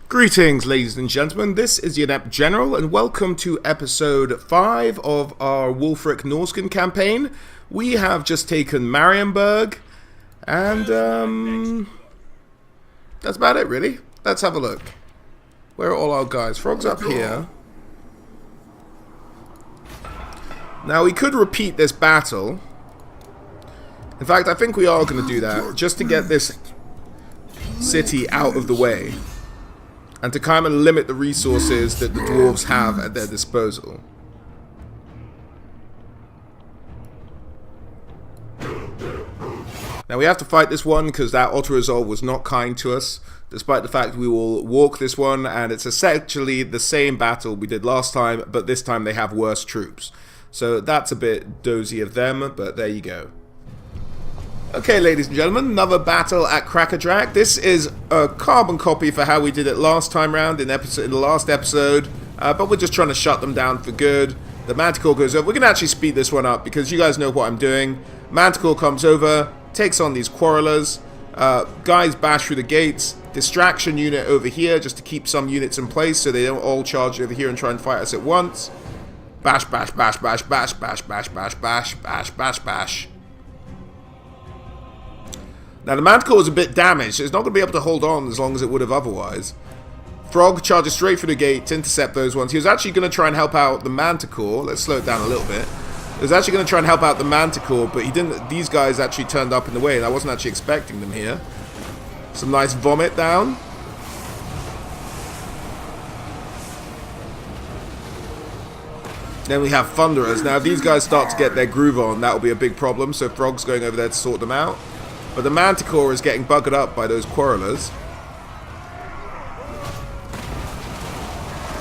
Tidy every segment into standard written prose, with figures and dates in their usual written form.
Greetings, ladies and gentlemen, this is your Inept General, and welcome to episode 5 of our Wulfrick Norscan campaign. We have just taken Marienburg, and that's about it, really. Let's have a look. Where are all our guys? Frog's up here. Now, we could repeat this battle. In fact, I think we are going to do that, just to get this city out of the way. And to kind of limit the resources that the dwarves have at their disposal. Now we have to fight this one because that auto-resolve was not kind to us. Despite the fact we will walk this one, and it's essentially the same battle we did last time, but this time they have worse troops. So that's a bit dozy of them, but there you go. Okay, ladies and gentlemen, another battle at Crackerjack. This is a carbon copy for how we did it last time round in the last episode, but we're just trying to shut them down for good. The Manticore goes over. We're going to actually speed this one up because you guys know what I'm doing. Manticore comes over, takes on these Quarrelers. Guys bash through the gates. Distraction unit over here just to keep some units in place so they don't all charge over here and try and fight us at once. Bash, bash, bash, bash, bash, bash, bash, bash, bash, bash, bash, bash. Now, the Manticore is a bit damaged, so it's not going to be able to hold on as long as it would have otherwise. Frog charges straight through the gate to intercept those ones. He was actually going to try and help out the Manticore. Let's slow it down a little bit. He was actually going to try and help out the Manticore, but he didn't. These guys actually turned up in the way, and I wasn't actually expecting them here. Some nice vomit down. Then we have Thunderers. Now, if these guys start to get their groove on, that will be a big problem, so Frog's going over there to sort them out. But the Manticore is getting buggered up by those Quarrelers.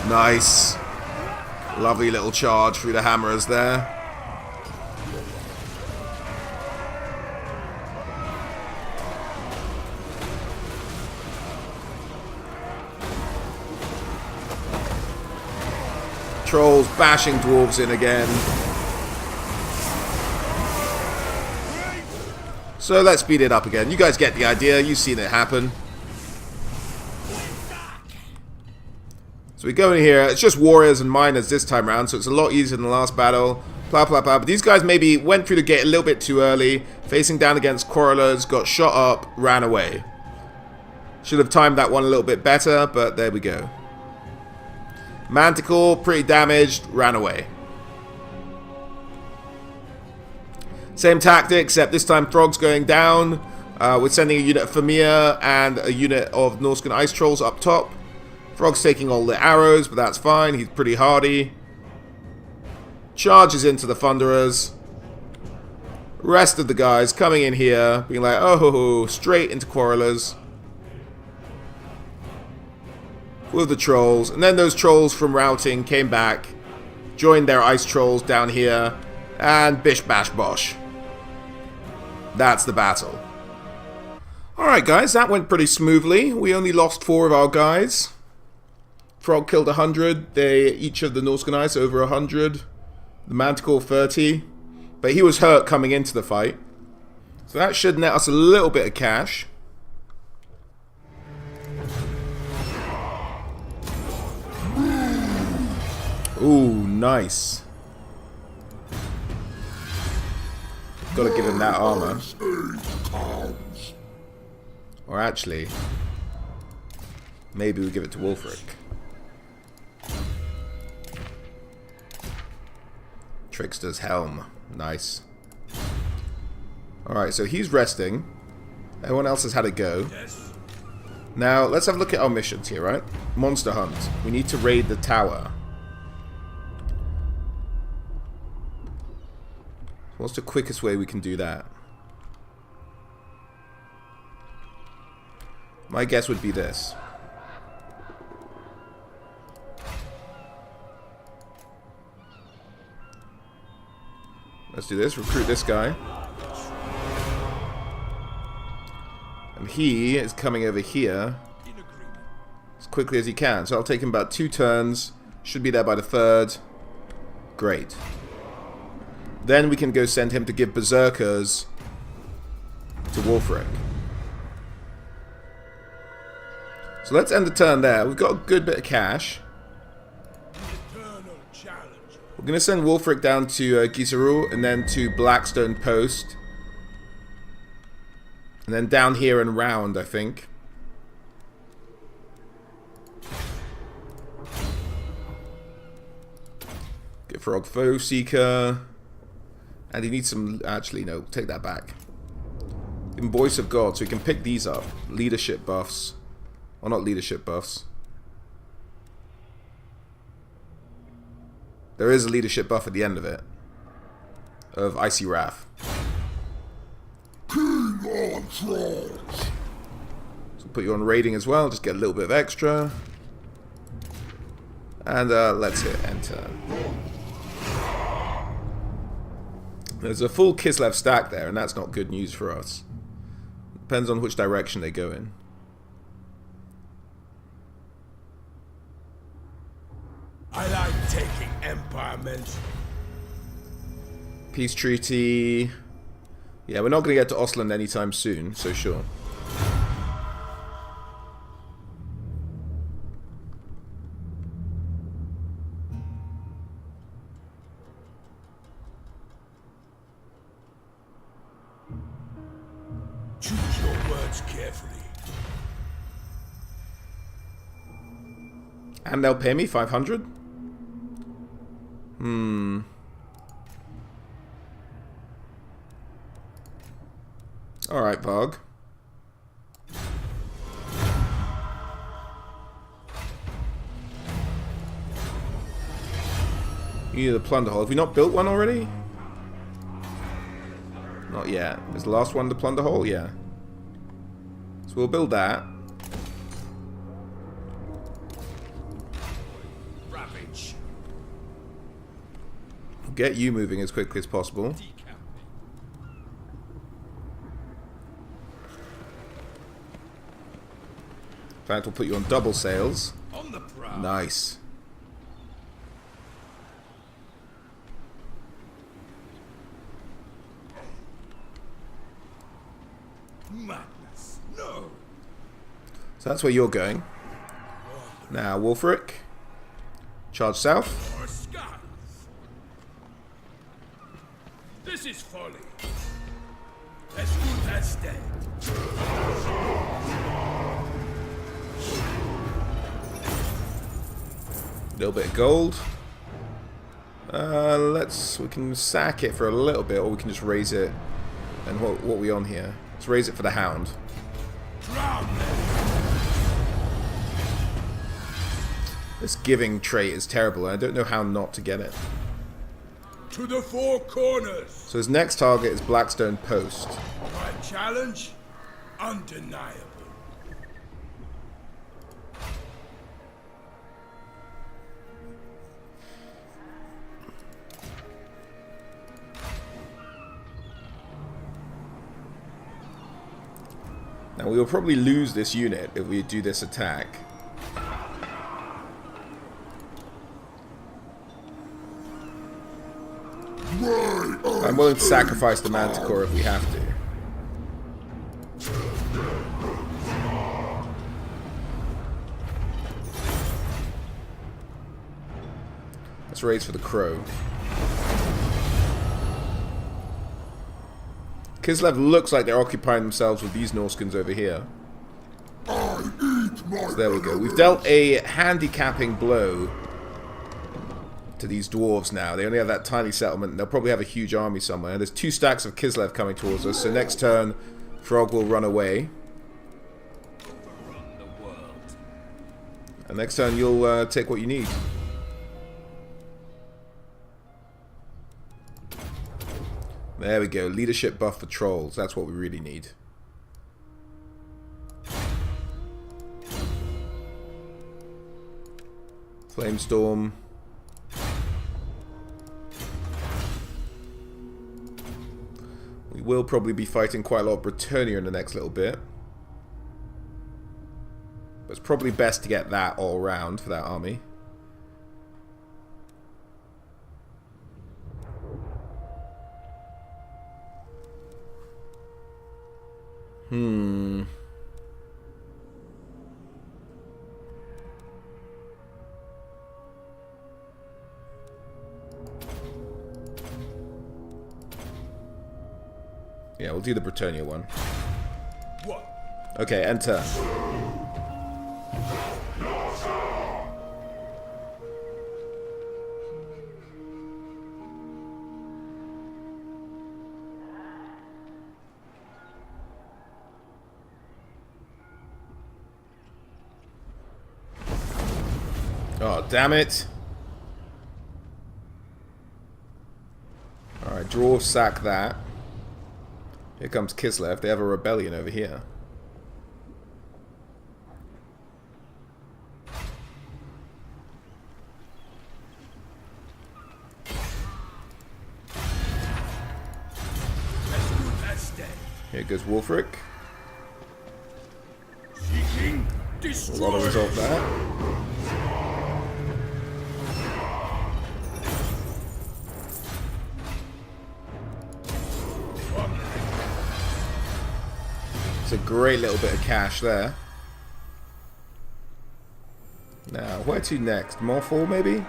Nice. Lovely little charge through the Hammerers there. Trolls bashing dwarves in again. So let's speed it up again. You guys get the idea. You've seen it happen. So we go in here. It's just warriors and miners this time around, so it's a lot easier than the last battle. Blah, blah, blah. But these guys maybe went through the gate a little bit too early. Facing down against Quarrelers, got shot up, ran away. Should have timed that one a little bit better, but there we go. Manticore, pretty damaged, ran away. Same tactic, except this time Frog's going down. We're sending a unit of Famir and a unit of Norscan Ice Trolls up top. Frog's taking all the arrows, but that's fine. He's pretty hardy. Charges into the Thunderers. Rest of the guys coming in here, being like, oh, straight into Quarrelers. With the Trolls. And then those Trolls from routing came back, joined their Ice Trolls down here, and bish bash bosh. That's the battle. Alright guys, that went pretty smoothly. We only lost 4 of our guys. Frog killed 100. Each of the Norscan Ice over 100. The Manticore 30. But he was hurt coming into the fight. So that should net us a little bit of cash. Ooh, nice. Gotta give him that armor. Or actually, maybe we give it to Wulfrick. Trickster's helm. Nice. Alright, so he's resting. Everyone else has had a go. Now, let's have a look at our missions here, right? Monster Hunt. We need to raid the tower. What's the quickest way we can do that? My guess would be this. Let's do this. Recruit this guy. And he is coming over here as quickly as he can. So I'll take him about 2 turns. Should be there by the 3rd. Great. Then we can go send him to give Berserkers to Wulfrick. So let's end the turn there. We've got a good bit of cash. We're going to send Wulfrick down to Gisaru and then to Blackstone Post. And then down here and round, I think. Get Frog Foe Seeker. And he needs some... Actually, no. Take that back. In Voice of God, so we can pick these up. Leadership buffs. Well, not leadership buffs. There is a leadership buff at the end of it. Of Icy Wrath. King on Trolls. So put you on raiding as well, just get a little bit of extra. And let's hit enter. There's a full Kislev stack there, and that's not good news for us. Depends on which direction they go in. I like taking empowerment. Peace treaty. Yeah, we're not going to get to Ostland anytime soon, so sure. Choose your words carefully. And they'll pay me 500? Alright, Varg. You need the plunder hole. Have we not built one already? Not yet. Is the last one the plunder hole? Yeah. So we'll build that. Ravage. We'll get you moving as quickly as possible. In fact, we'll put you on double sails. On the prowl. Nice. Madness. No. So that's where you're going. Now, Wulfrick. Charge south. Or skies. This is folly. As good as dead. A little bit of gold. We can sack it for a little bit, or we can just raise it. And what are we on here? Let's raise it for the Hound. Drown them. This giving trait is terrible, and I don't know how not to get it. To the four corners. So his next target is Blackstone Post. My challenge? Undeniable. Now we will probably lose this unit if we do this attack. I'm willing to sacrifice the Manticore if we have to. Let's raise for the Crow. Kislev looks like they're occupying themselves with these Norskins over here. So there we go. We've dealt a handicapping blow to these dwarves now. They only have that tiny settlement. They'll probably have a huge army somewhere. There's 2 stacks of Kislev coming towards us. So next turn, Frog will run away. And next turn, you'll take what you need. There we go. Leadership buff for trolls. That's what we really need. Flamestorm. We will probably be fighting quite a lot of Bretonnia in the next little bit. But it's probably best to get that all round for that army. Yeah, we'll do the Bretonnia one. What? Okay, enter. Oh, damn it. Alright, dwarves sack that. Here comes Kislev. They have a rebellion over here. Here goes Wulfrick. A lot of result there. It's a great little bit of cash there. Now, where to next? Morphal, maybe?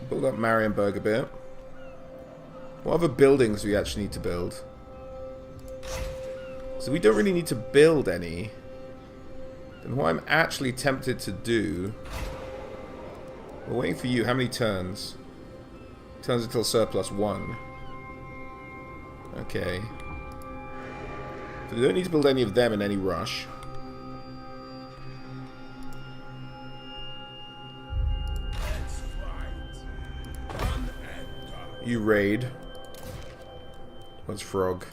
Build up Marienburg a bit. What other buildings do we actually need to build? So we don't really need to build any. And what I'm actually tempted to do... We're waiting for you. How many turns? Turns until surplus 1. Okay. So we don't need to build any of them in any rush. You raid. What's Frog?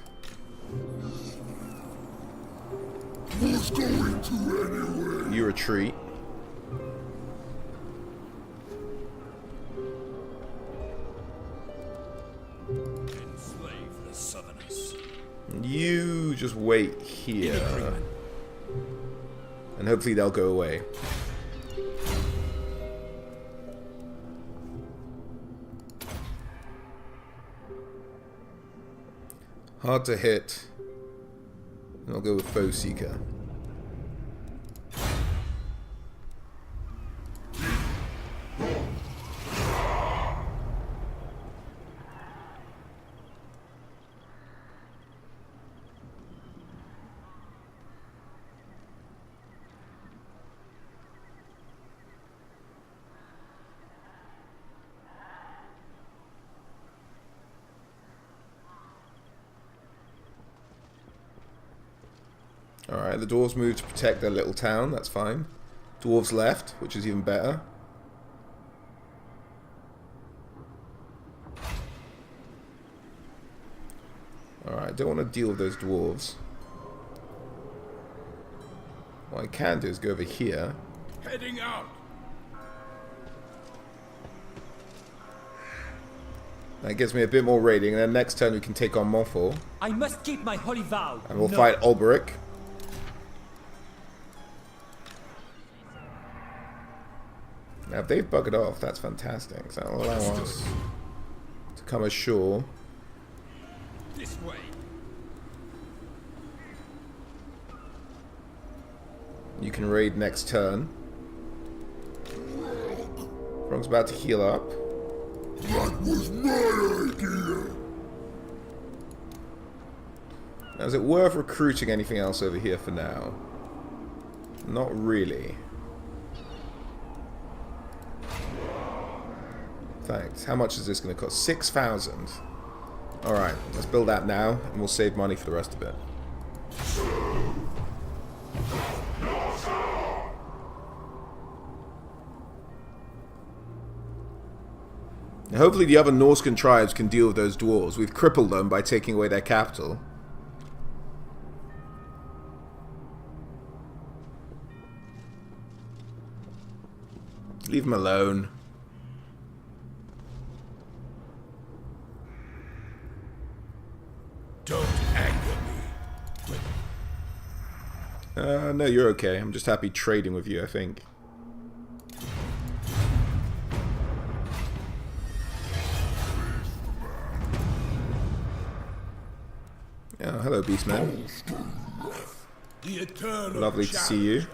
Who's going to anyway? You retreat. Enslave the Southerners. You just wait here. And hopefully they'll go away. Hard to hit. And I'll go with Foe Seeker. Alright, the dwarves move to protect their little town, that's fine. Dwarves left, which is even better. Alright, I don't want to deal with those dwarves. What I can do is go over here. Heading out. That gives me a bit more raiding, and then next turn we can take on Morphal. I must keep my holy vow. And we'll fight Ulberic. Now, if they've buggered off, that's fantastic. So that'll allow us to come ashore. This way. You can raid next turn. Frog's about to heal up. That was my idea. Now, is it worth recruiting anything else over here for now? Not really. Thanks. How much is this going to cost? 6,000. Alright, let's build that now, and we'll save money for the rest of it. Now, hopefully the other Norscan tribes can deal with those dwarves. We've crippled them by taking away their capital. Leave them alone. Don't anger me. No, you're okay. I'm just happy trading with you, I think. Oh, hello, Beastman. The eternal Lovely to see you.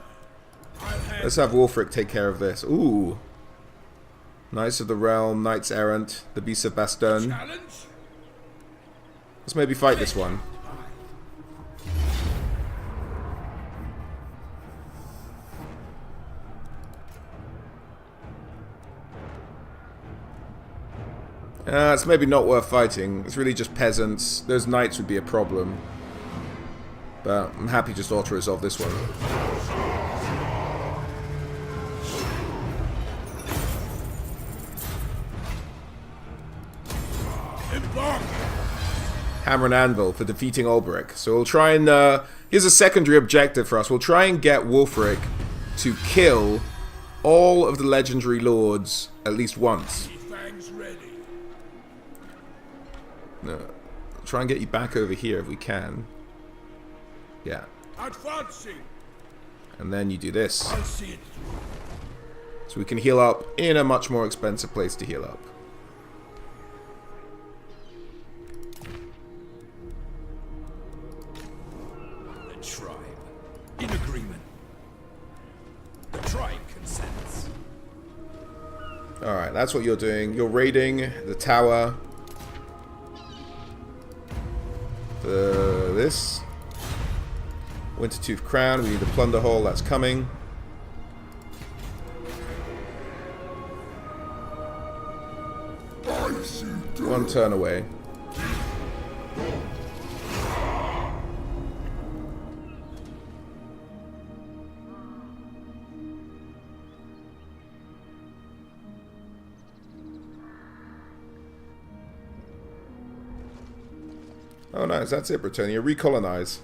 I'll have Let's have Wulfrick take care of this. Ooh. Knights of the Realm, Knights Errant, the Beasts of Bastogne. Challenge? Let's maybe fight this one. It's maybe not worth fighting. It's really just peasants. Those knights would be a problem. But I'm happy just to auto-resolve this one. Hammer and Anvil for defeating Ulfrick. So we'll try and... here's a secondary objective for us. We'll try and get Wulfrick to kill all of the legendary lords at least once. No. Try and get you back over here if we can. Yeah. And then you do this. So we can heal up in a much more expensive place to heal up. The tribe. In agreement. The tribe consents. Alright, that's what you're doing. You're raiding the tower. This Wintertooth Crown, we need the plunder hole, that's coming. One turn away. Oh nice, that's it, Britannia. Recolonize.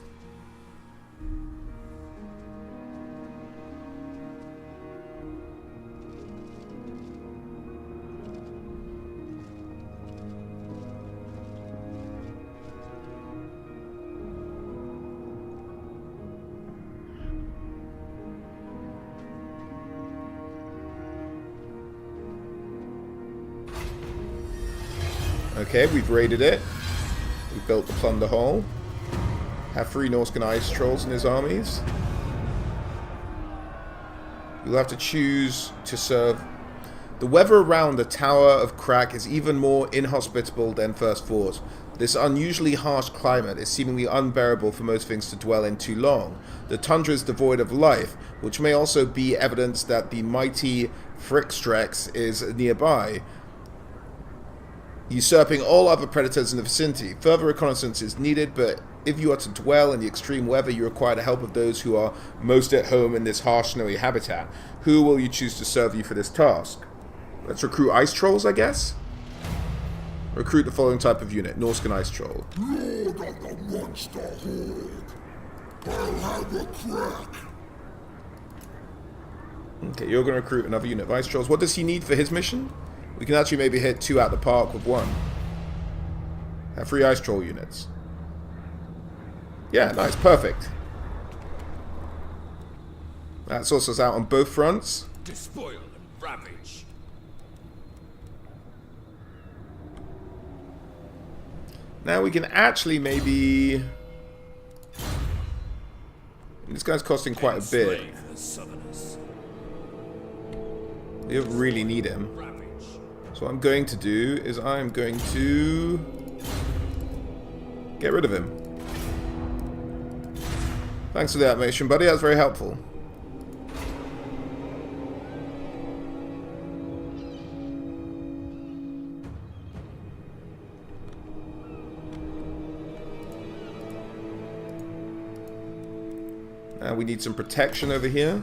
Okay, we've raided it. We've built the plunder hole. Have 3 Norscan ice trolls in his armies. You'll have to choose to serve. The weather around the Tower of Crack is even more inhospitable than First Fort. This unusually harsh climate is seemingly unbearable for most things to dwell in too long. The tundra is devoid of life, which may also be evidence that the mighty Frickstrex is nearby, usurping all other predators in the vicinity. Further reconnaissance is needed, but if you are to dwell in the extreme weather, you require the help of those who are most at home in this harsh, snowy habitat. Who will you choose to serve you for this task? Let's recruit ice trolls, I guess? Recruit the following type of unit. Norscan ice troll. Lord of the monster horde, I'll have a crack. Okay, you're going to recruit another unit of ice trolls. What does he need for his mission? We can actually maybe hit 2 out the park with 1. Have 3 ice troll units. Yeah, nice, perfect. That sorts us out on both fronts. Despoil and ravage. Now we can actually maybe... This guy's costing quite a bit. We don't really need him. So what I'm going to do is I'm going to get rid of him. Thanks for the animation, buddy. That was very helpful. Now we need some protection over here.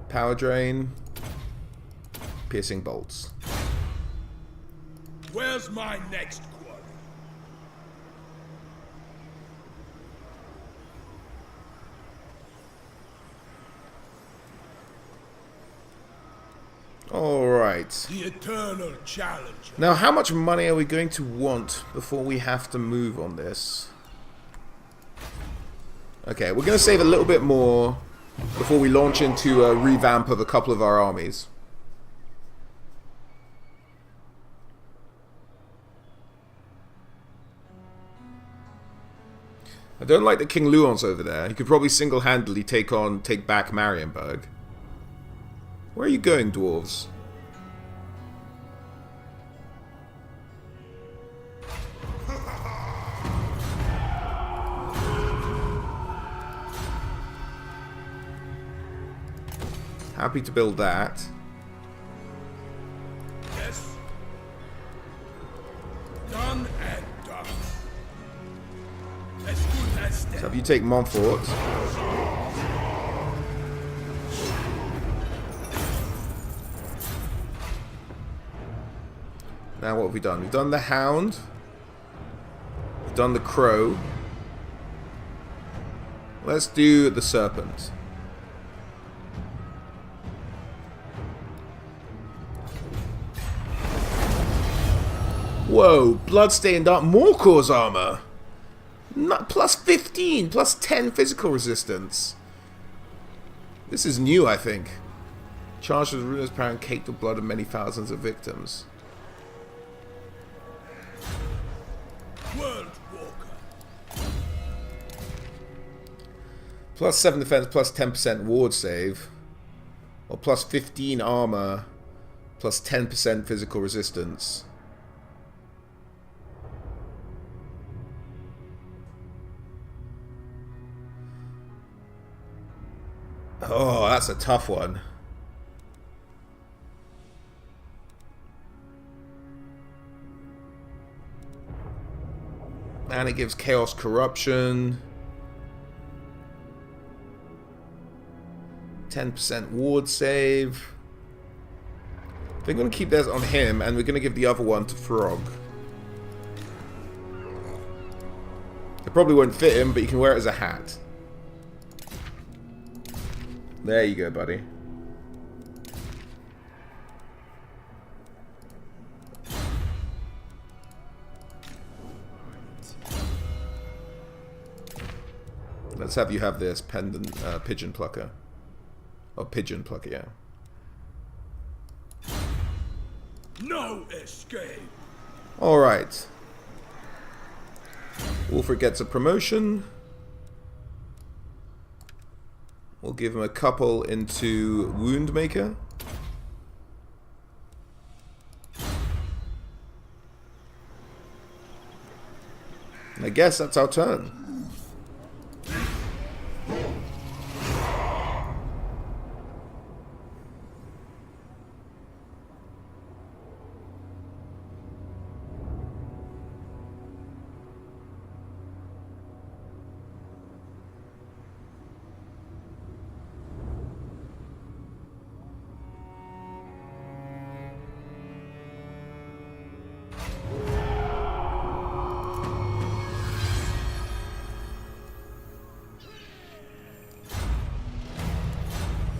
Power drain. Piercing bolts. Where's my next quarry? Alright. The eternal challenge. Now, how much money are we going to want before we have to move on this? Okay, we're going to save a little bit more before we launch into a revamp of a couple of our armies. I don't like that King Luon's over there. He could probably single-handedly take back Marienburg. Where are you going, dwarves? Happy to build that. Yes. Done and done. As good as dead. So if you take Montfort. Now what have we done? We've done the Hound. We've done the Crow. Let's do the Serpent. Whoa, Bloodstained Armor, Morcor's armor! Not plus 15, plus 10 physical resistance. This is new, I think. Charged with ruinous power and caked with blood of many thousands of victims. World Walker. Plus 7 defense, plus 10% ward save. Or plus 15 armor, plus 10% physical resistance. Oh, that's a tough one. And it gives Chaos Corruption. 10% ward save. We're going to keep this on him, and we're going to give the other one to Frog. It probably won't fit him, but you can wear it as a hat. There you go, buddy. Let's have you have this pendant, pigeon plucker. Or pigeon plucker, yeah. No escape. Alright. Wulfrick gets a promotion. We'll give him a couple into Woundmaker. And I guess that's our turn.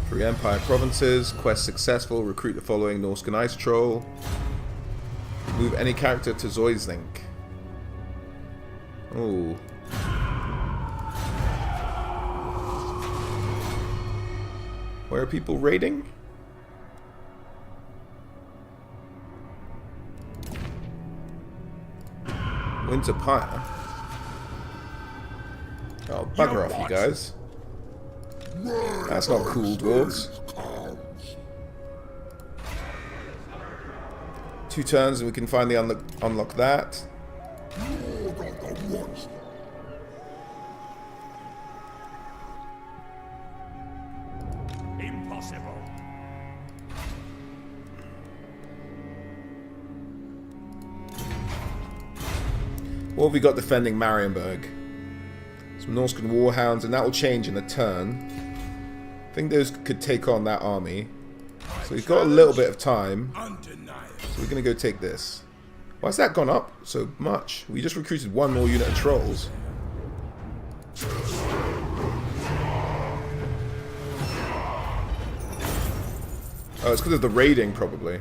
Three Empire provinces. Quest successful. Recruit the following Norscan Ice Troll. Move any character to Zoislink. Oh. Where are people raiding? Winter Pyre. Oh, bugger off, you guys. That's not cool, dwarves. 2 turns and we can finally unlock that. Impossible. What have we got defending Marienburg? Some Norscan Warhounds, and that will change in a turn. I think those could take on that army. So we've got a little bit of time. So we're going to go take this. Why has that gone up so much? We just recruited 1 more unit of trolls. Oh, it's because of the raiding, probably.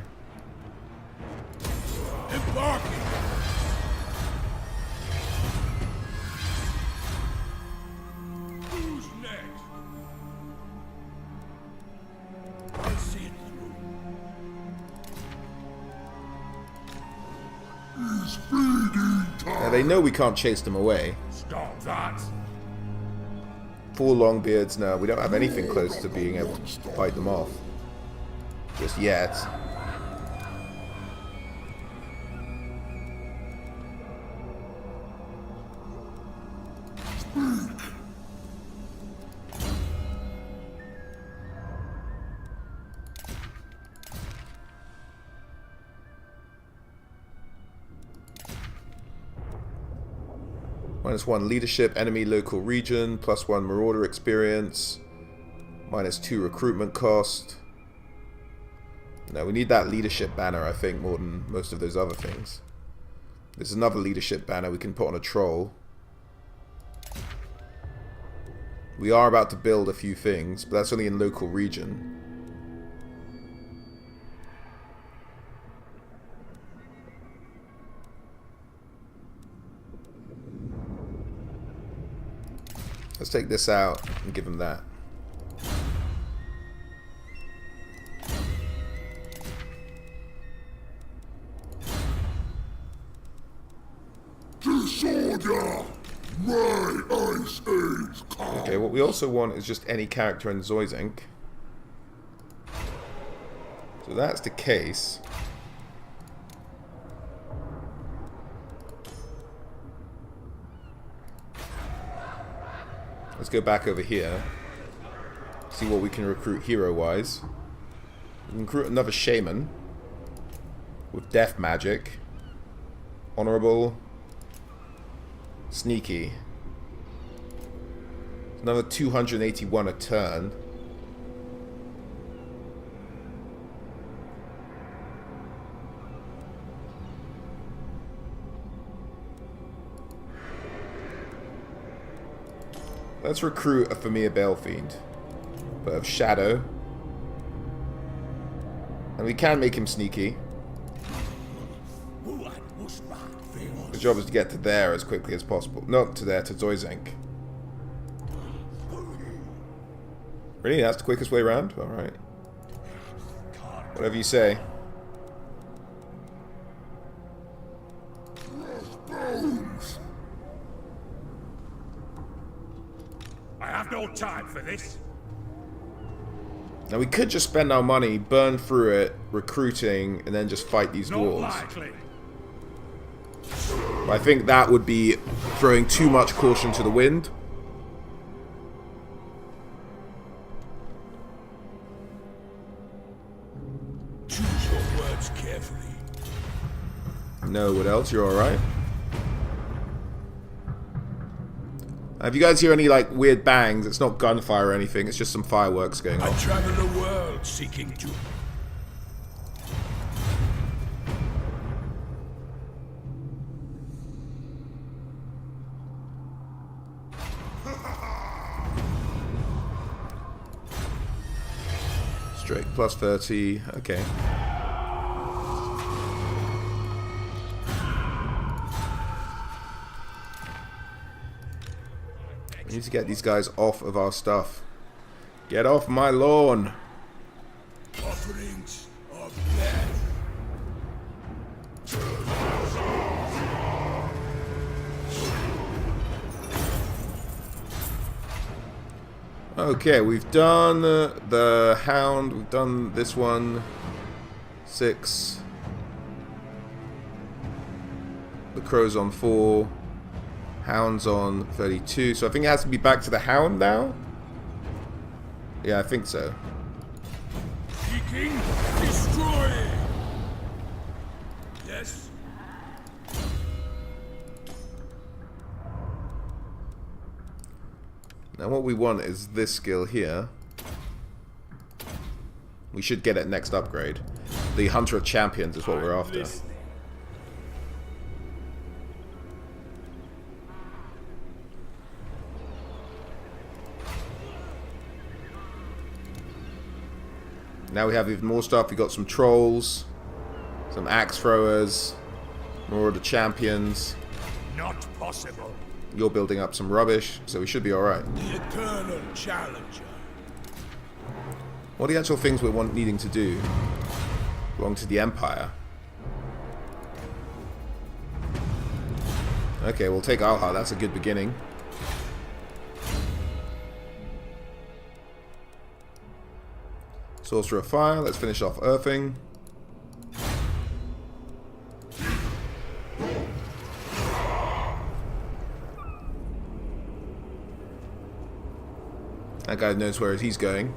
Who's next? I'll see it through. It's feeding time. Now, they know we can't chase them away. Stop that. 4 Longbeards. No, we don't have anything close to being able to fight them off. Just yet. -1 leadership, enemy local region, +1 marauder experience, -2 recruitment cost. No, we need that leadership banner, I think, more than most of those other things. There's another leadership banner we can put on a troll. We are about to build a few things, but that's only in local region. Let's take this out and give him that. Disorder! My ice age come! Okay, what we also want is just any character in Zoisink. So that's the case. Let's go back over here. See what we can recruit hero-wise. We can recruit another shaman. With death magic. Honorable. Sneaky. Another 281 a turn. Let's recruit a Familiar Balefiend, but of Shadow. And we can make him sneaky. The job is to get to there as quickly as possible. Not to there, to Zoisink. Really? That's the quickest way around? Alright. Whatever you say. I have no time for this. Now we could just spend our money, burn through it, recruiting, and then just fight these Not dwarves. likely. But I think that would be throwing too much caution to the wind. Choose your words carefully. No, what else? You're alright? If you guys hear any like weird bangs, it's not gunfire or anything, it's just some fireworks going I on. travel the world seeking to. Straight plus 30, okay. We need to get these guys off of our stuff. Get off my lawn! Offerings of death. Okay, we've done the Hound, we've done this one. 6. The Crow's on 4. Hound's on 32. So I think it has to be back to the Hound now? Yeah, I think so. Seeking, destroying. Yes. Now what we want is this skill here. We should get it next upgrade. The Hunter of Champions is what we're after. Now we have even more stuff. We got some trolls, some axe throwers, more of the champions. Not possible. You're building up some rubbish, so we should be alright. The eternal challenger. What are the actual things we're needing to do? Belong to the Empire. Okay, we'll take Alha. That's a good beginning. Sorcerer of Fire. Let's finish off Earthing. That guy knows where he's going.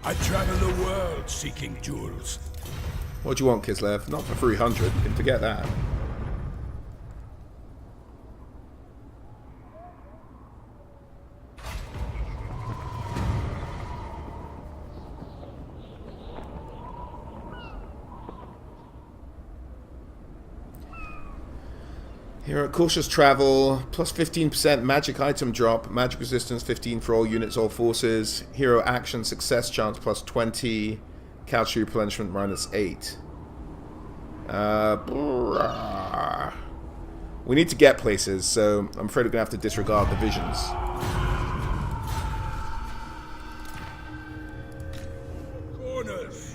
I travel the world seeking jewels. What do you want, Kislev? Not for 300. You can forget that. Here at Cautious Travel, plus 15% magic item drop, magic resistance 15 for all units, all forces, hero action success chance plus 20, couch replenishment minus 8. We need to get places, so I'm afraid we're going to have to disregard the visions. Corners.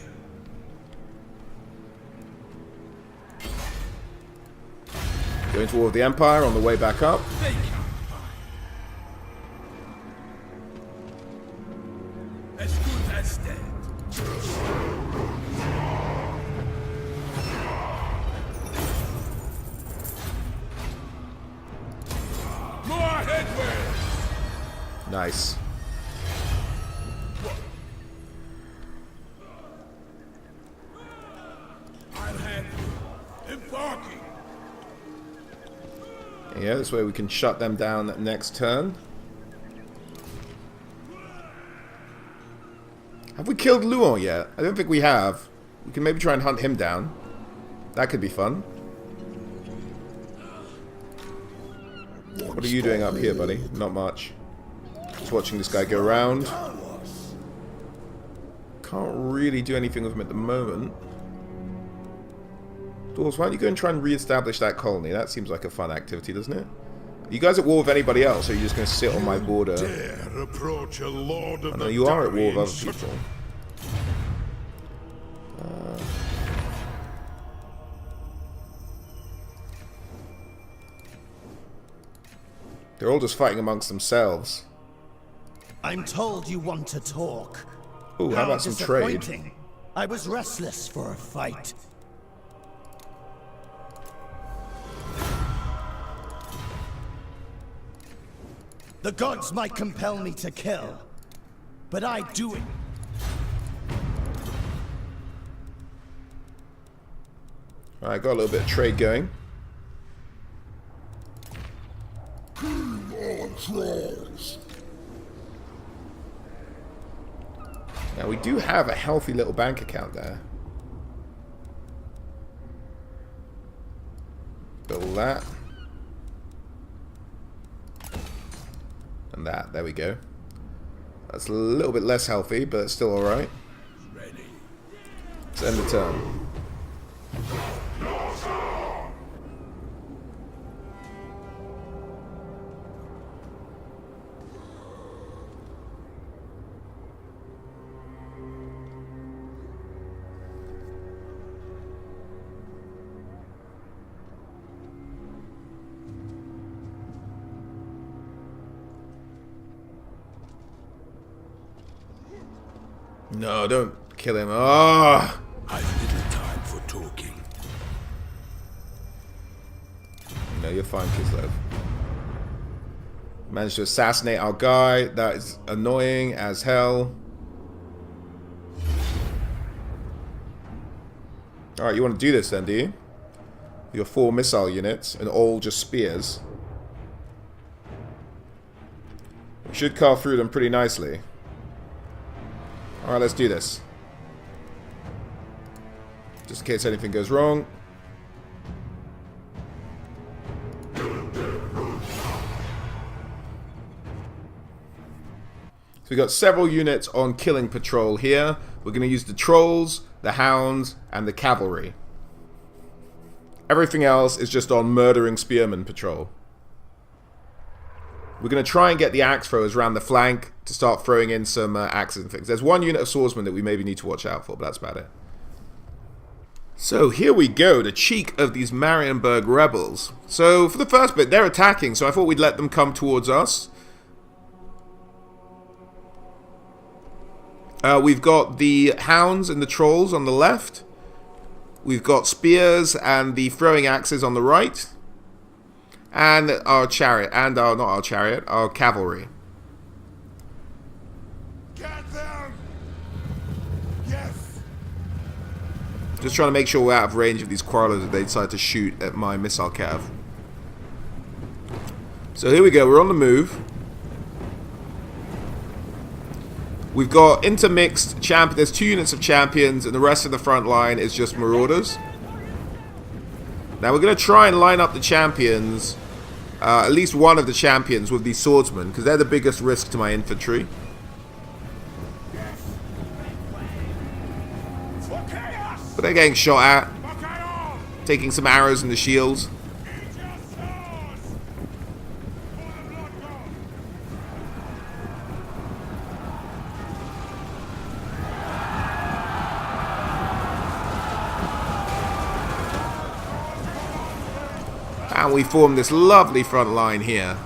Going toward the Empire on the way back up. As good as dead. More headway. Nice. I'll have you. Embarking. Yeah, this way we can shut them down next turn. Have we killed Luon yet? I don't think we have. We can maybe try and hunt him down. That could be fun. What are you doing up here, buddy? Not much. Just watching this guy go around. Can't really do anything with him at the moment. Dwarves, why don't you go and try and re-establish that colony? That seems like a fun activity, doesn't it? Are you guys at war with anybody else, or are you just going to sit on my border? Dare approach a lord of I know the you are at war with Darien other people. They're all just fighting amongst themselves. I'm told you want to talk. Ooh, how about some trade? Disappointing. I was restless for a fight. The gods might compel me to kill, but I do it. Alright, got a little bit of trade going. on trolls. Now we do have a healthy little bank account there. Build that. And that, there we go. That's a little bit less healthy, but it's still alright. Let's end the turn. No, don't kill him. Ah! I've little time for talking. No, you're fine, Kislev. Managed to assassinate our guy. That is annoying as hell. Alright, you want to do this then, do you? Your 4 missile units and all just spears. We should carve through them pretty nicely. Alright, let's do this. Just in case anything goes wrong. So we've got several units on killing patrol here. We're going to use the trolls, the hounds, and the cavalry. Everything else is just on murdering spearmen patrol. We're going to try and get the axe throwers around the flank to start throwing in some axes and things. There's one unit of swordsmen that we maybe need to watch out for, but that's about it. So here we go, the cheek of these Marienburg rebels. So for the first bit, they're attacking, so I thought we'd let them come towards us. We've got the hounds and the trolls on the left. We've got spears and the throwing axes on the right. And our chariot, and our, not our chariot, our cavalry. Get them! Yes! Just trying to make sure we're out of range of these quarrelers if they decide to shoot at my missile cav. So here we go, we're on the move. We've got intermixed champions. There's 2 units of champions, and the rest of the front line is just marauders. Now we're going to try and line up the champions, at least one of the champions, with these swordsmen, because they're the biggest risk to my infantry. But they're getting shot at, taking some arrows in the shields. And we form this lovely front line here.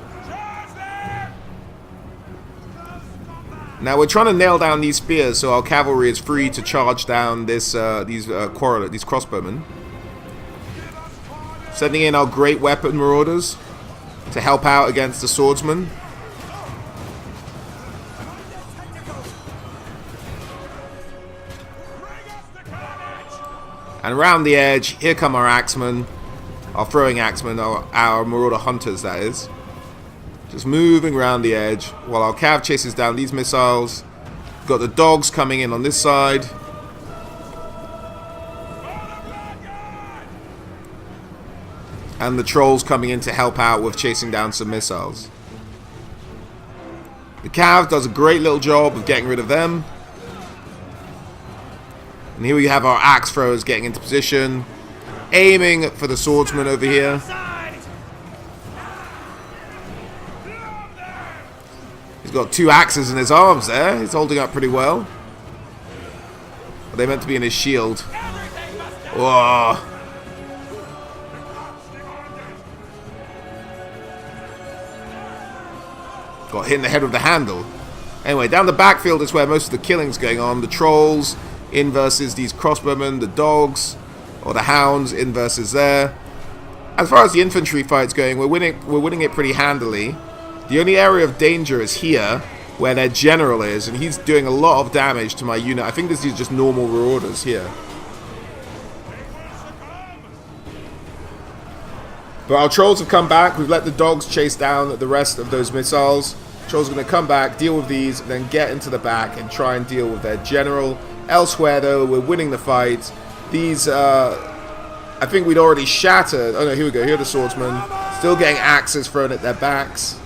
Now we're trying to nail down these spears so our cavalry is free to charge down this these crossbowmen. Sending in our great weapon marauders to help out against the swordsmen. And around the edge, here come our axemen. Our throwing axemen, our marauder hunters, that is. Just moving around the edge while our cav chases down these missiles. We've got the dogs coming in on this side. And the trolls coming in to help out with chasing down some missiles. The cav does a great little job of getting rid of them. And here we have our axe throwers getting into position, aiming for the swordsman over here. He's got 2 axes in his arms there. He's holding up pretty well. Are they meant to be in his shield? Whoa. Got hit in the head with the handle. Anyway, down the backfield is where most of the killing's going on. The trolls in versus these crossbowmen, the dogs, or the hounds in versus there. As far as the infantry fight's going, we're winning it pretty handily. The only area of danger is here, where their general is, and he's doing a lot of damage to my unit. I think this is just normal marauders here. But our trolls have come back. We've let the dogs chase down the rest of those missiles. Trolls are going to come back, deal with these, and then get into the back and try and deal with their general. Elsewhere, though, we're winning the fight. These, I think we'd already shattered. Oh no, here we go. Here are the swordsmen. Still getting axes thrown at their backs.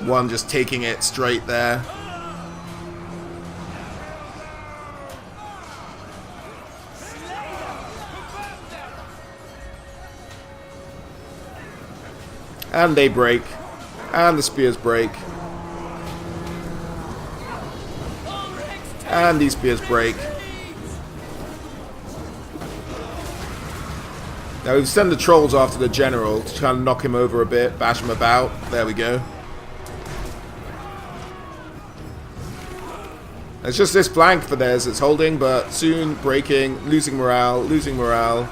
One just taking it straight there. And they break. And the spears break. And these spears break. Now we send the trolls after the general to try and knock him over a bit, bash him about. There we go. It's just this flank for theirs that's holding, but soon breaking, losing morale, losing morale.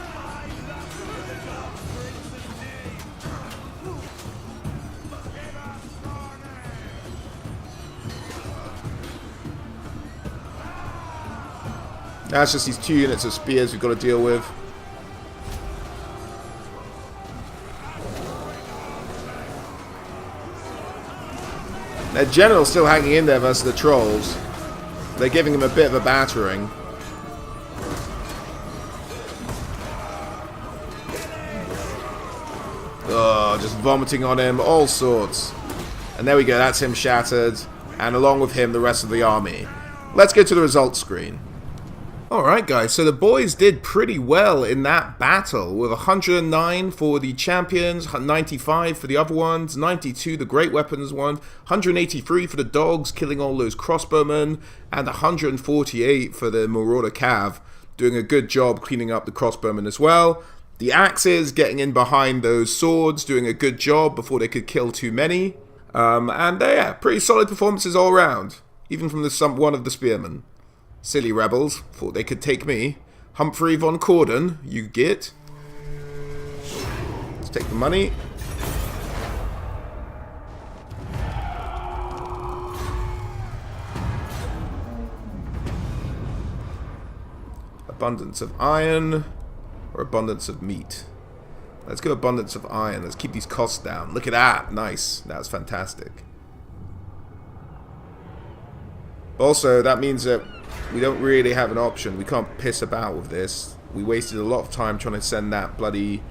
That's just these 2 units of spears we've got to deal with. Their general's still hanging in there versus the trolls. They're giving him a bit of a battering. Oh, just vomiting on him, all sorts. And there we go, that's him shattered. And along with him, the rest of the army. Let's get to the results screen. Alright guys, so the boys did pretty well in that battle, with 109 for the champions, 95 for the other ones, 92 the great weapons one, 183 for the dogs, killing all those crossbowmen, and 148 for the marauder cav, doing a good job cleaning up the crossbowmen as well. The axes getting in behind those swords, doing a good job before they could kill too many. And yeah, pretty solid performances all around, even from one of the spearmen. Silly rebels, thought they could take me. Humphrey von Corden, you get. Let's take the money. Abundance of iron or abundance of meat. Let's go abundance of iron. Let's keep these costs down. Look at that. Nice. That's fantastic. Also, that means that we don't really have an option. We can't piss about with this. We wasted a lot of time trying to send that bloody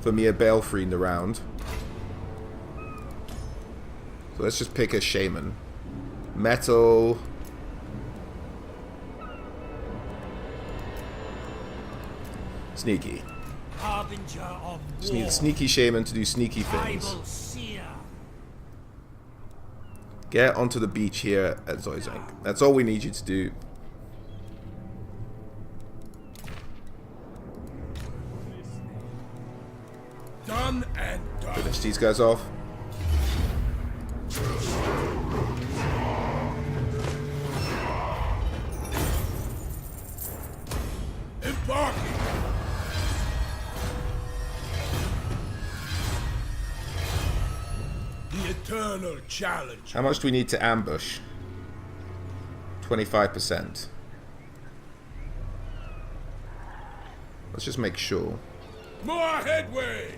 Vermeer Balefriend around. So let's just pick a shaman. Metal. Sneaky. Just need a sneaky shaman to do sneaky things. Get onto the beach here at Zoizek. That's all we need you to do. Done and done. Finish these guys off. Embarking. The eternal challenge. How much do we need to ambush? 25%. Let's just make sure. More headway.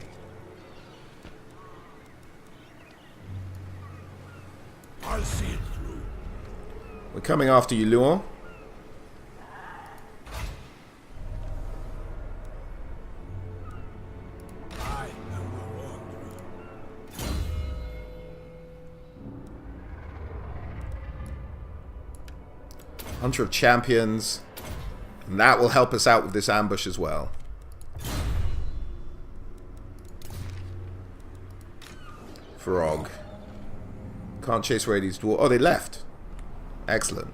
I'll see it through. We're coming after you, Luon. I am the wanderer. Hunter of Champions. And that will help us out with this ambush as well. Frog. Can't chase away these dwarves. Oh, they left. Excellent.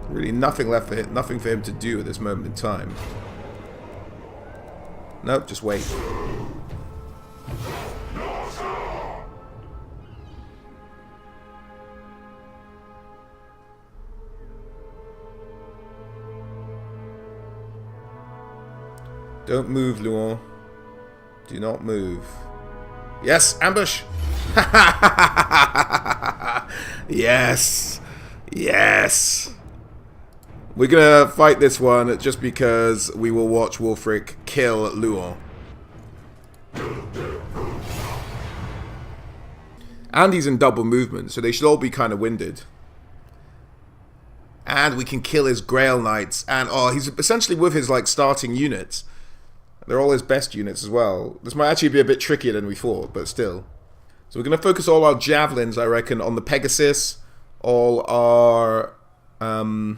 Really nothing left for him, nothing for him to do at this moment in time. Nope, just wait. Don't move, Luon. Do not move. Yes, ambush! Yes! Yes! We're gonna fight this one just because we will watch Wulfrick kill Luon. And he's in double movement, so they should all be kind of winded. And we can kill his Grail Knights. And, oh, he's essentially with his, like, starting units. They're all his best units as well. This might actually be a bit trickier than we thought, but still. So we're going to focus all our javelins, I reckon, on the Pegasus. All our... what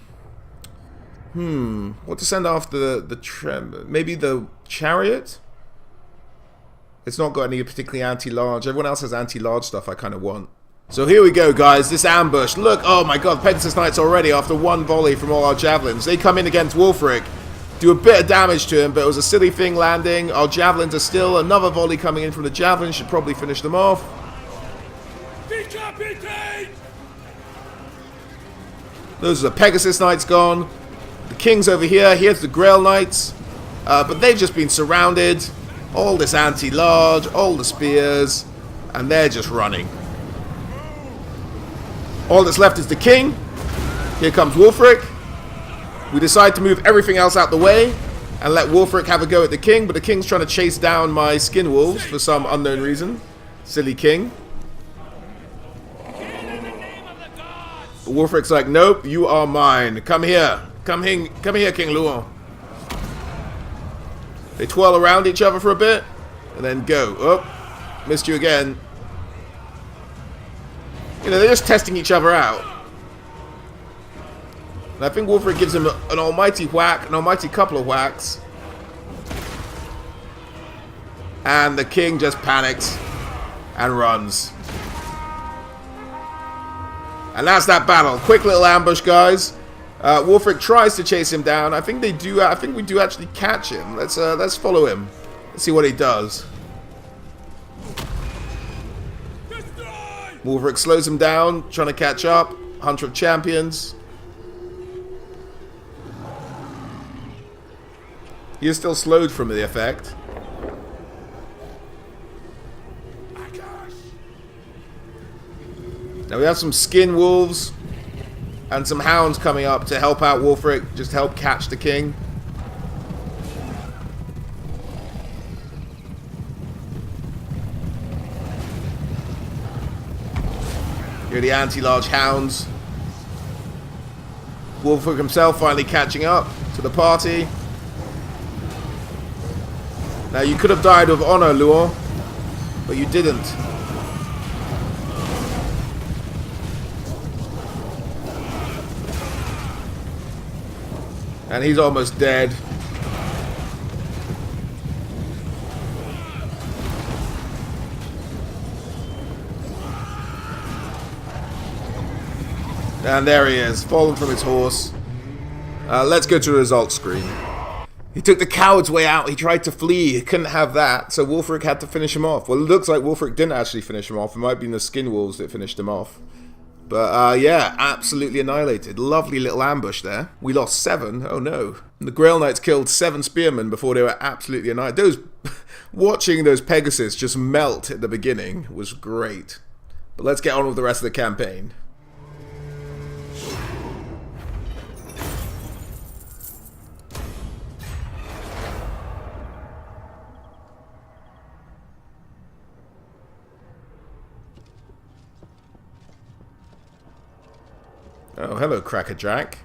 to send after the maybe the Chariot? It's not got any particularly anti-large. Everyone else has anti-large stuff I kind of want. So here we go, guys. This ambush. Look, oh my god, Pegasus Knights already after one volley from all our javelins. They come in against Wulfrick. Do a bit of damage to him, but it was a silly thing landing. Our javelins are still. Another volley coming in from the javelin should probably finish them off. Decapitate! Those are the Pegasus Knights gone. The King's over here. Here's the Grail Knights. But they've just been surrounded. All this anti-large, all the spears, and they're just running. All that's left is the King. Here comes Wulfrick. We decide to move everything else out the way and let Wulfrick have a go at the King, but the King's trying to chase down my skin wolves for some unknown reason. Silly King. But Wulfrick's like, nope, you are mine. Come here. Come here, King Luon. They twirl around each other for a bit and then go. Oh, missed you again. You know, they're just testing each other out. And I think Wulfrick gives him an almighty whack, an almighty couple of whacks. And the king just panics and runs. And that's that battle. Quick little ambush, guys. Wulfrick tries to chase him down. I think they do. I think we do actually catch him. Let's follow him. Let's see what he does. Wulfrick slows him down, trying to catch up. Hunter of Champions. He is still slowed from the effect. Now we have some skin wolves and some hounds coming up to help out Wulfrick, just to help catch the king. Here are the anti-large hounds. Wulfrick himself finally catching up to the party. Now you could have died with honor, Luor, but you didn't. And he's almost dead. And there he is, fallen from his horse. Let's go to the results screen. He took the coward's way out. He tried to flee. He couldn't have that, so Wulfrick had to finish him off. Well, it looks like Wulfrick didn't actually finish him off. It might have been the skin wolves that finished him off. But, yeah, absolutely annihilated. Lovely little ambush there. We lost 7. Oh, no. The Grail Knights killed 7 spearmen before they were absolutely annihilated. Watching those Pegasus just melt at the beginning was great. But let's get on with the rest of the campaign. Oh, hello, Crackerjack.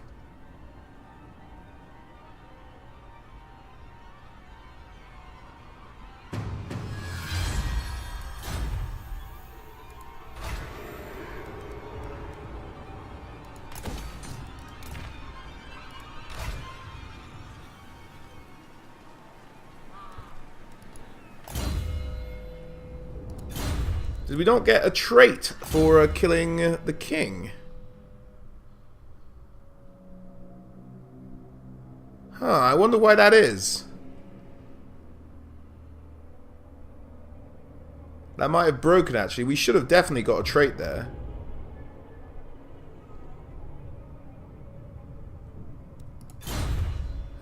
Did we not get a trait for killing the king? Huh, I wonder why that is. That might have broken, actually. We should have definitely got a trait there.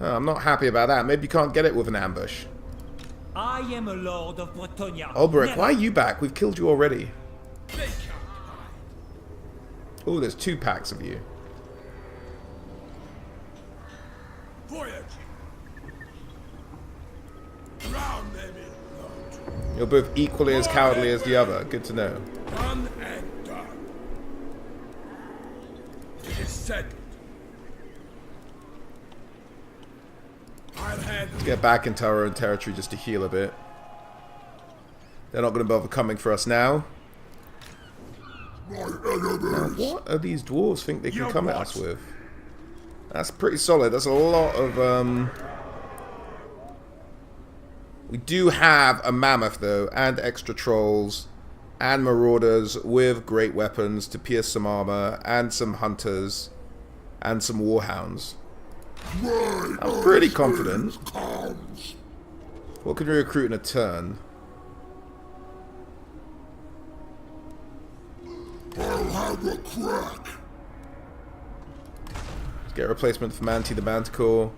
Oh, I'm not happy about that. Maybe you can't get it with an ambush. I am a lord of Bretonia. Ulbrich, why are you back? We've killed you already. Oh, there's 2 packs of you. Voyage. Drown them in blood. You're both equally as cowardly as the other. Good to know. Done and done. It is settled. I'll handle Let's get back into our own territory just to heal a bit. They're not going to bother coming for us now. Now, what do these dwarves think they can come at us with? That's pretty solid. That's a lot of, We do have a mammoth, though, and extra trolls, and marauders with great weapons to pierce some armor, and some hunters, and some warhounds. I'm pretty confident. What can we recruit in a turn? I'll have a crack. Let's get a replacement for Manti the Manticore,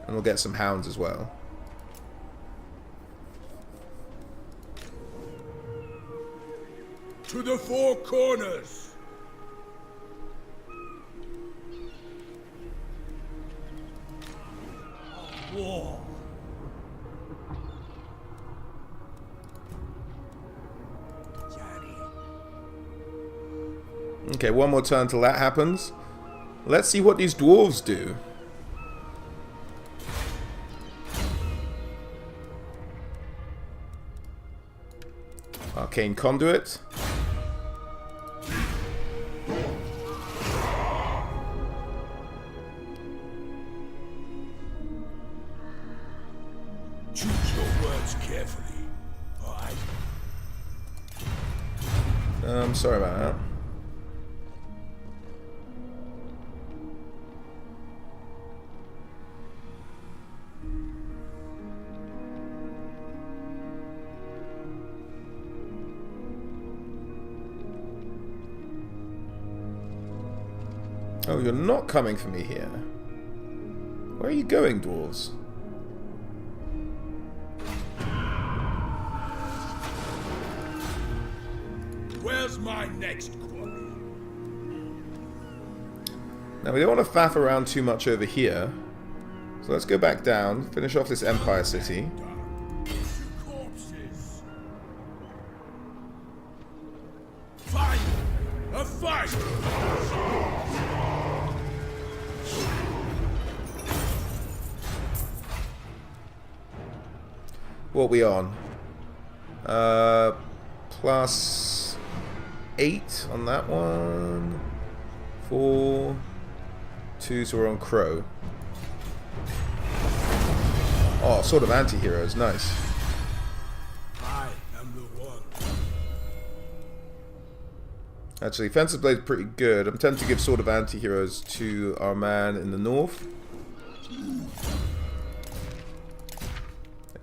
and we'll get some hounds as well. to the 4 corners. War. Okay, one more turn till that happens. Let's see what these dwarves do. Arcane Conduit. words carefully. Alright. I'm sorry about that. Oh, you're not coming for me here. Where are you going, dwarves? Where's my next quarry? Now, we don't want to faff around too much over here. So let's go back down, finish off this Empire City. Corpses. Fight! A fight! What are we on? Plus 8 on that one. 4. 2, so we're on Crow. Oh, sort of anti-heroes, nice. I am the one. Actually, Fencer's Blade's pretty good. I'm tempted to give Sword of Anti-Heroes to our man in the north.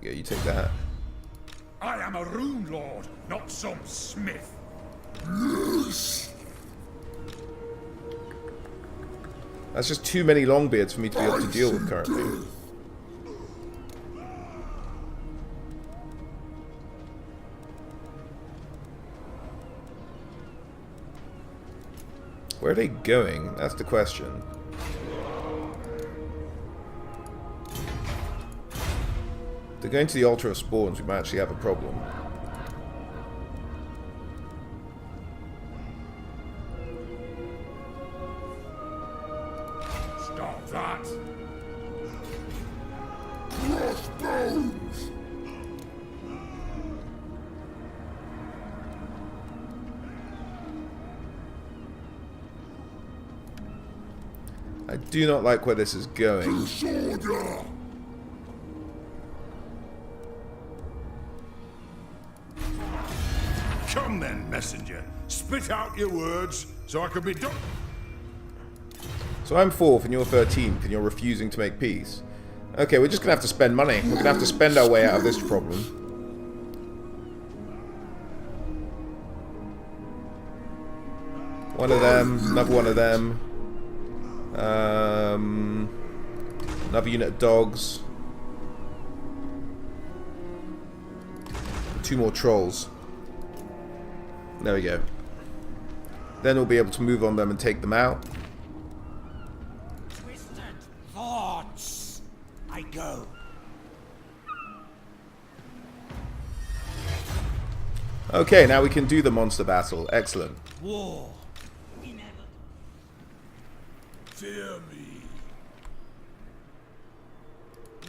There you go, you take that. I am a rune lord, not some smith. That's just too many Longbeards for me to be able to deal with currently. Where are they going? That's the question. If they're going to the Altar of Spawns, we might actually have a problem. Stop that! Crossbones! I do not like where this is going. Disorder! Come then, messenger. Spit out your words, so I can be done. So I'm 4th and you're 13th and you're refusing to make peace. Okay, we're just going to have to spend money. We're going to have to spend our way out of this problem. One of them, another one of them. Another unit of dogs. 2 more trolls. There we go. Then we'll be able to move on them and take them out. Twisted thoughts. I go. Okay, now we can do the monster battle. Excellent. War. Fear me.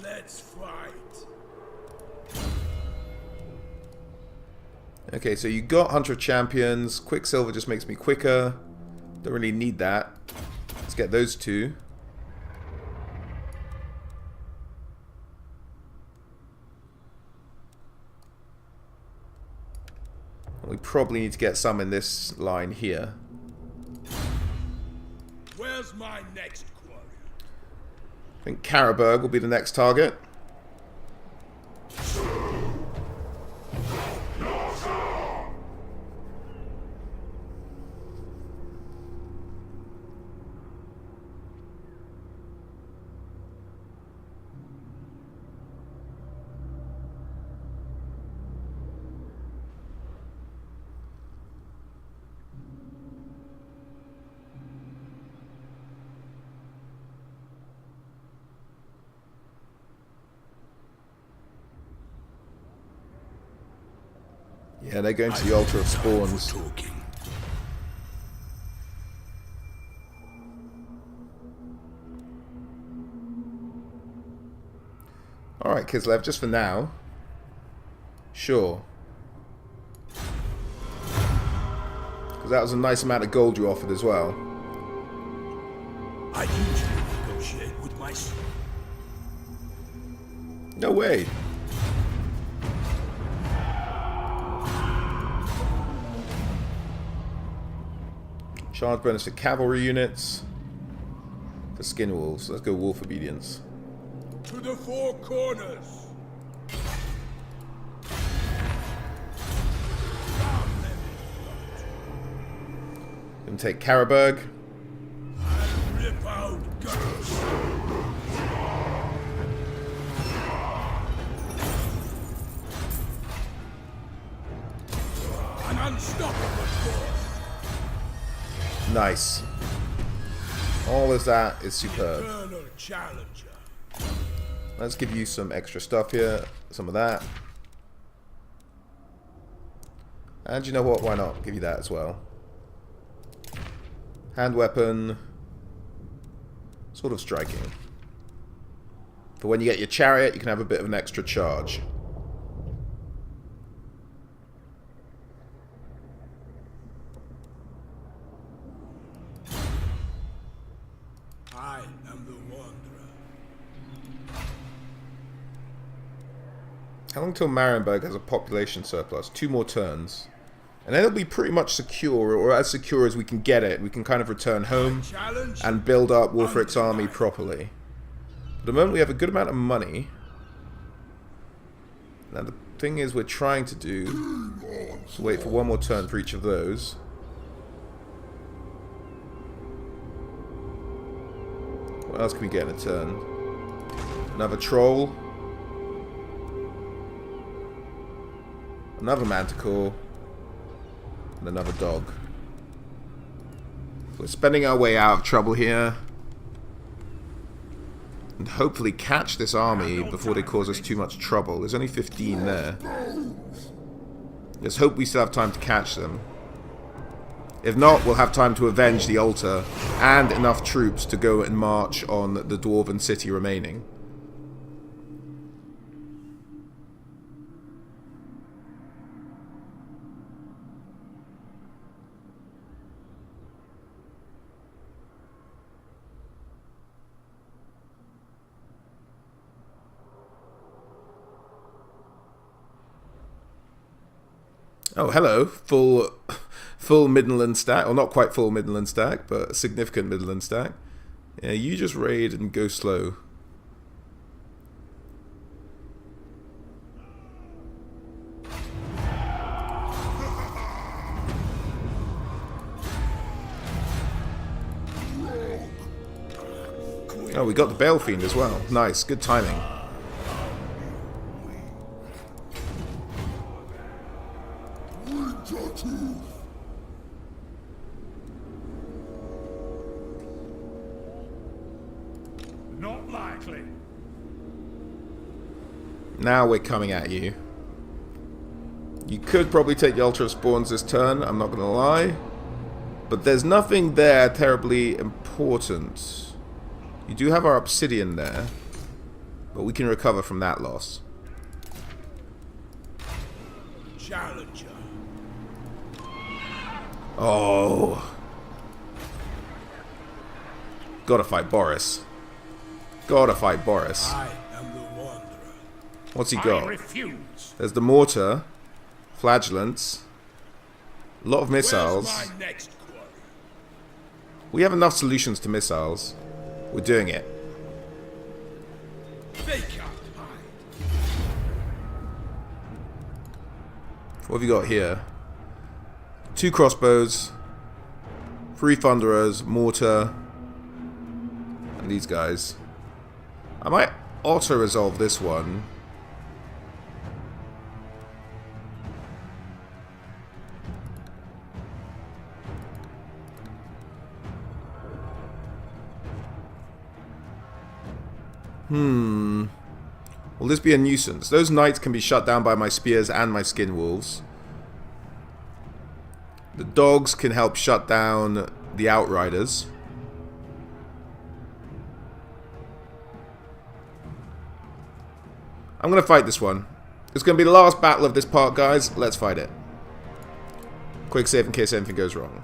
Let's fight. Okay, so you got Hunter of Champions. Quicksilver just makes me quicker. Don't really need that. Let's get those 2. We probably need to get some in this line here. Where's my next quarry? I think Karaberg will be the next target. Yeah, they're going to the Altar of Spawns. Alright, Kislev, just for now. Sure. Because that was a nice amount of gold you offered as well. I usually negotiate with my... No way. Charge bonus for cavalry units. For skin wolves. Let's go wolf obedience. To the four corners. Gonna take Karabag. And rip out guts. An unstoppable force. Nice. All of that is superb. Eternal challenger. Let's give you some extra stuff here. Some of that. And you know what? Why not? Give you that as well. Hand weapon. Sort of striking. For when you get your chariot, you can have a bit of an extra charge. I am the wanderer. How long till Marienburg has a population surplus? 2 more turns. And then it'll be pretty much secure, or as secure as we can get it. We can kind of return home and build up Wulfrick's army properly. At the moment we have a good amount of money. Now the thing is we're trying to do is wait for 1 more turn for each of those. What else can we get in a turn? Another troll. Another manticore. And another dog. We're spending our way out of trouble here. And hopefully catch this army before they cause us too much trouble. There's only 15 there. Let's hope we still have time to catch them. If not, we'll have time to avenge the altar and enough troops to go and march on the dwarven city remaining. Oh, hello. Full Midland stack. Or not quite full Midland stack, but a significant Midland stack. Yeah, you just raid and go slow. Oh, we got the Balefiend as well. Nice. Good timing. Not likely. Now we're coming at you. You could probably take the Altar of Spawns this turn, I'm not going to lie. But there's nothing there terribly important. You do have our obsidian there, but we can recover from that loss. Challenger. Oh. Gotta fight Boris. Gotta fight Boris. I am the wanderer. What's he I got? refuse. There's the mortar, flagellants, a lot of missiles. Where's my next quarry? We have enough solutions to missiles. We're doing it. They can't hide. What have you got here? 2 crossbows, 3 thunderers, mortar, and these guys. I might auto-resolve this one. Will this be a nuisance? Those knights can be shut down by my spears and my skin wolves. The dogs can help shut down the outriders. I'm going to fight this one. It's going to be the last battle of this part, guys. Let's fight it. Quick save in case anything goes wrong.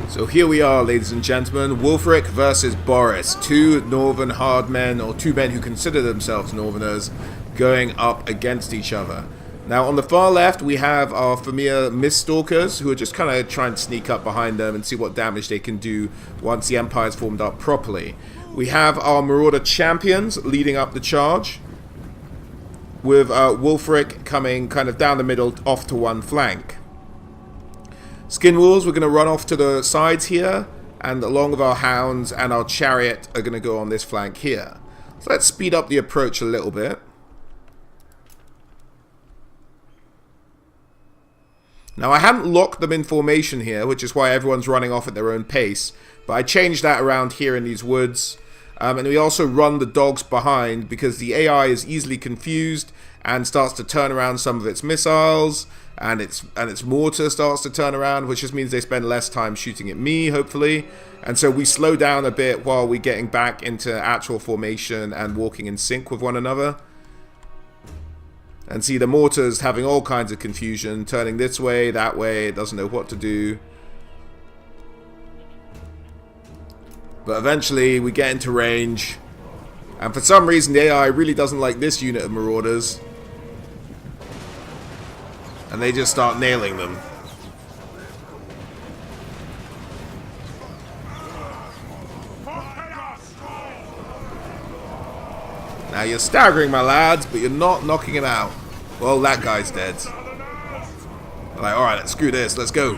So here we are, ladies and gentlemen. Wulfrick versus Boris. 2 northern hard men, or 2 men who consider themselves northerners, going up against each other. Now, on the far left, we have our familiar Miststalkers, who are just kind of trying to sneak up behind them and see what damage they can do once the Empire's formed up properly. We have our Marauder Champions leading up the charge, with Wulfrick coming kind of down the middle off to one flank. Skin Wolves, we're going to run off to the sides here, and along with our Hounds and our Chariot are going to go on this flank here. So let's speed up the approach a little bit. Now, I hadn't locked them in formation here, which is why everyone's running off at their own pace. But I changed that around here in these woods. And we also run the dogs behind because the AI is easily confused and starts to turn around some of its missiles. And its mortar starts to turn around, which just means they spend less time shooting at me, hopefully. And so we slow down a bit while we're getting back into actual formation and walking in sync with one another. And see the mortars having all kinds of confusion, turning this way, that way, it doesn't know what to do. But eventually we get into range. And for some reason the AI really doesn't like this unit of Marauders. And they just start nailing them. Now you're staggering my lads, but you're not knocking him out. Well, that guy's dead. Like, alright, screw this, let's go.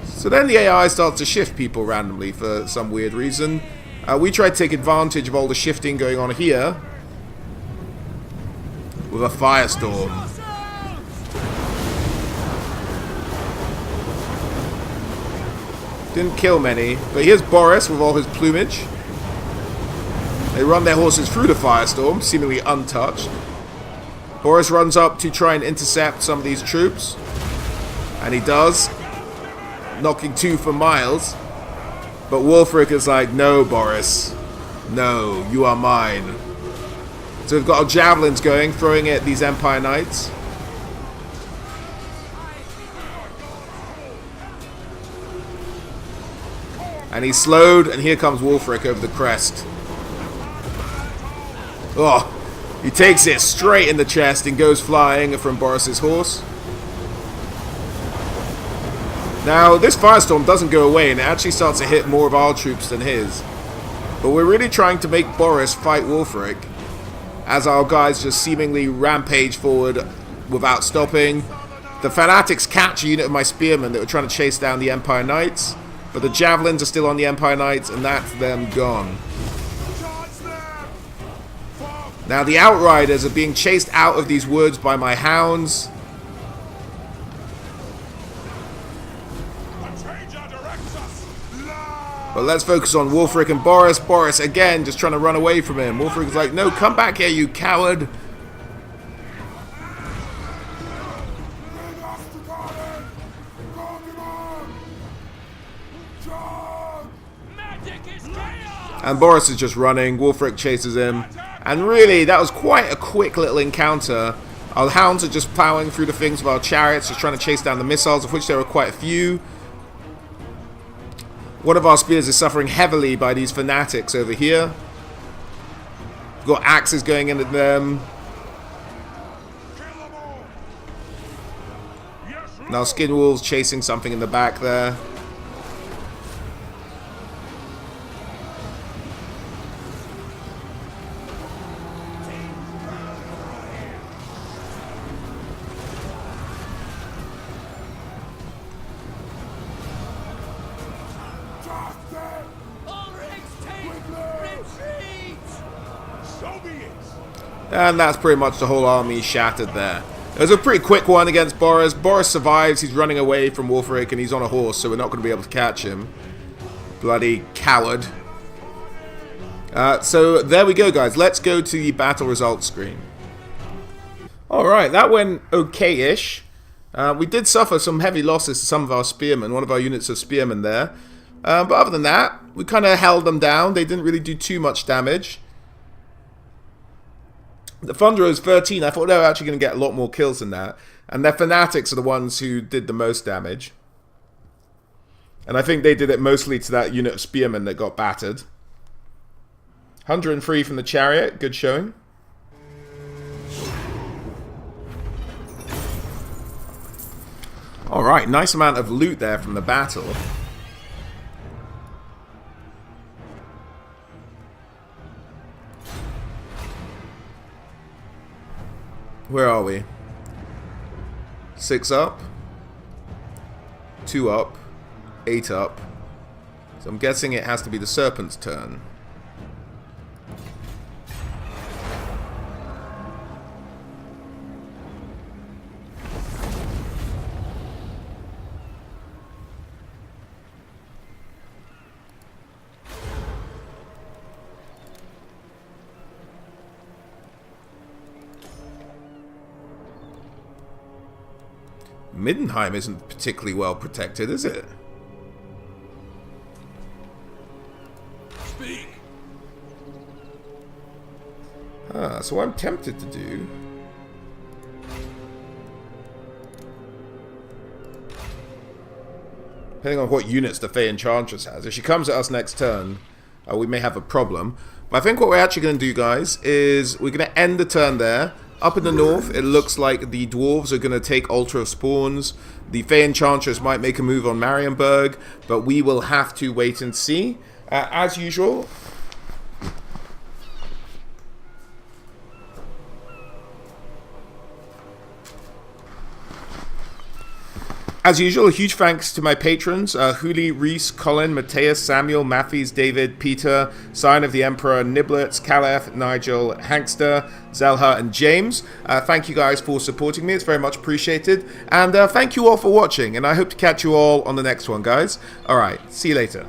So then the AI starts to shift people randomly for some weird reason. We try to take advantage of all the shifting going on here with a firestorm. Didn't kill many, but here's Boris with all his plumage. They run their horses through the firestorm, seemingly untouched. Boris runs up to try and intercept some of these troops. And he does, knocking two for miles. But Wulfrick is like, no, Boris. No, you are mine. So we've got our javelins going, throwing at these Empire Knights. And he's slowed, and here comes Wulfrick over the crest. Oh, he takes it straight in the chest and goes flying from Boris's horse. Now, this firestorm doesn't go away, and it actually starts to hit more of our troops than his. But we're really trying to make Boris fight Wulfrick, as our guys just seemingly rampage forward without stopping. The Fanatics catch a unit of my spearmen that were trying to chase down the Empire Knights, but the javelins are still on the Empire Knights, and that's them gone. Now the Outriders are being chased out of these woods by my Hounds. But let's focus on Wulfrick and Boris. Boris, again, just trying to run away from him. Wulfrick's like, no, come back here, you coward. And Boris is just running. Wulfrick chases him. And really, that was quite a quick little encounter. Our Hounds are just plowing through the things with our chariots, just trying to chase down the missiles, of which there were quite a few. One of our spears is suffering heavily by these Fanatics over here. We've got axes going into them. Now Skin Wolves chasing something in the back there. And that's pretty much the whole army shattered there. It was a pretty quick one against Boris. Boris survives. He's running away from Wulfrick and he's on a horse, so we're not going to be able to catch him. Bloody coward. So there we go, guys. Let's go to the battle results screen. Alright, that went okay-ish. We did suffer some heavy losses to some of our spearmen, one of our units of spearmen there. But other than that, we kind of held them down. They didn't really do too much damage. The Thunderers 13, I thought they were actually going to get a lot more kills than that. And their Fanatics are the ones who did the most damage. And I think they did it mostly to that unit of spearmen that got battered. 103 from the chariot. Good showing. Alright, nice amount of loot there from the battle. Where are we? 6 up, 2 up, 8 up. So I'm guessing it has to be the serpent's turn. Middenheim isn't particularly well protected, is it? Speak. So what I'm tempted to do... depending on what units the Fey Enchantress has. If she comes at us next turn, we may have a problem. But I think what we're actually going to do, guys, is we're going to end the turn there. Up in the north, it looks like the dwarves are going to take Altar of Spawns. The Fey Enchantress might make a move on Marienburg, but we will have to wait and see. As usual... As usual, a huge thanks to my patrons, Huli, Reese, Colin, Mateus, Samuel, Matthews, David, Peter, Sign of the Emperor, Niblets, Calef, Nigel, Hankster, Zelha, and James. Thank you guys for supporting me. It's very much appreciated. And thank you all for watching, and I hope to catch you all on the next one, guys. Alright, see you later.